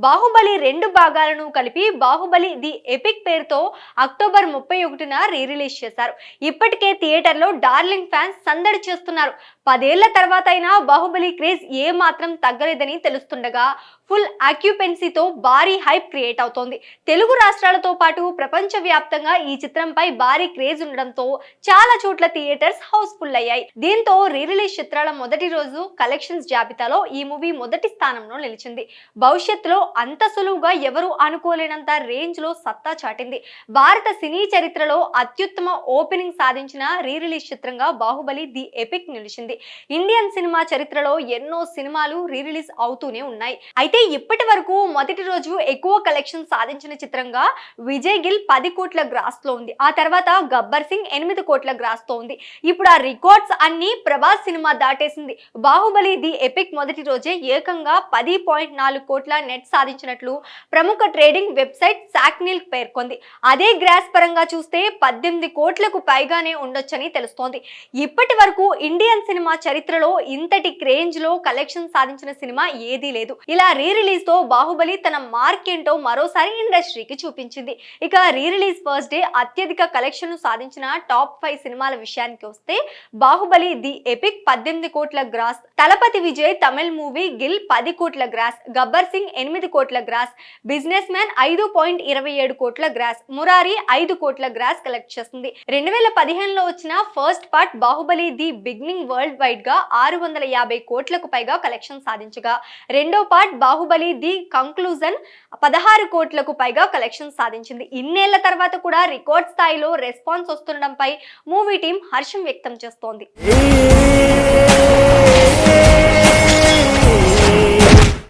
బాహుబలి 2 భాగాలను కలిపి Baahubali the epic పేరుతో అక్టోబర్ 31న రిలీజ్ చేశారు. ఇప్పటికే థియేటర్లో డార్లింగ్ ఫ్యాన్స్ సందడి చేస్తున్నారు. 10 ఏళ్ల తర్వాత అయినా బాహుబలి క్రేజ్ ఏ మాత్రం తగ్గలేదని తెలుస్తుండగా ఫుల్ ఆక్యుపెన్సీతో భారీ హైప్ క్రియేట్ అవుతోంది. తెలుగు రాష్ట్రాలతో పాటు ప్రపంచవ్యాప్తంగా ఈ చిత్రంపై భారీ క్రేజ్ ఉండడంతో చాలా చోట్ల థియేటర్స్ హౌస్ఫుల్ అయ్యాయి. దీంతో రిలీజ్ చిత్రాల మొదటి రోజు కలెక్షన్స్ జాబితాలో ఈ మూవీ మొదటి స్థానంలో నిలిచింది. భవిష్యత్తులో అంత సులువుగా ఎవరు అనుకోలేనంత రేంజ్ లో సత్తా చాటింది. భారత సినీ చరిత్రలో అత్యుత్తమ ఓపెనింగ్ సాధించిన రిలీజ్ చిత్రంగా బాహుబలి ది ఎపిక్ నిలిచింది. ఇండియన్ సినిమా చరిత్రలో ఎన్నో సినిమాలు రిలీజ్ అవుతూనే ఉన్నాయి. అయితే ఇప్పటి వరకు మొదటి రోజు ఎక్కువ కలెక్షన్ సాధించిన చిత్రంగా విజయ్ గిల్ 10 కోట్ల గ్రాస్ లో ఉంది. ఆ తర్వాత గబ్బర్ సింగ్ 8 కోట్ల గ్రాస్ తో ఉంది. ఇప్పుడు ఆ రికార్డ్స్ అన్ని ప్రభాస్ సినిమా దాటేసింది. బాహుబలి ది ఎపిక్ మొదటి రోజే ఏకంగా 10.4 కోట్ల నెట్ సాధించినట్లు ప్రముఖ ట్రేడింగ్ వెబ్సైట్ సాక్నిల్ పేర్కొంది. అదే గ్రాస్ పరంగా చూస్తే 18 కోట్లకు పైగానే ఉండొచ్చని తెలుస్తోంది. ఇప్పటి వరకు ఇండియన్ సినిమా చరిత్రలో ఇంతటి రేంజ్ లో కలెక్షన్ సాధించిన సినిమా ఏదీ లేదు. ఇలా రిలీజ్ తో బాహుబలి తన మార్క్ ఏంటో మరోసారి ఇండస్ట్రీకి చూపించింది. ఇక రిలీజ్ ఫస్ట్ డే అత్యధిక కలెక్షన్ సాధించిన టాప్ 5 సినిమాల విషయానికి వస్తే బాహుబలి ది ఎపిక్ 18 కోట్ల గ్రాస్, తలపతి విజయ్ తమిళ్ మూవీ గిల్ 10 కోట్ల గ్రాస్, గబ్బర్ సింగ్ 8 కోట్ల గ్రాస్, బిజినెస్ మ్యాన్ 5.27 కోట్ల గ్రాస్, మురారి 5 కోట్ల గ్రాస్ కలెక్ట్ చేస్తుంది. 2015లో వచ్చిన first part Baahubali the beginning world wide గా 650 కోట్లకు పైగా కలెక్షన్ సాధించగా రెండో పార్ట్ బాహుబలి ది కంక్లూజన్ 16 కోట్లకు పైగా కలెక్షన్ సాధించింది. ఇన్నేళ్ల తర్వాత కూడా రికార్డ్ స్థాయిలో రెస్పాన్స్ వస్తుండడంపై మూవీ టీం హర్షం వ్యక్తం చేస్తోంది.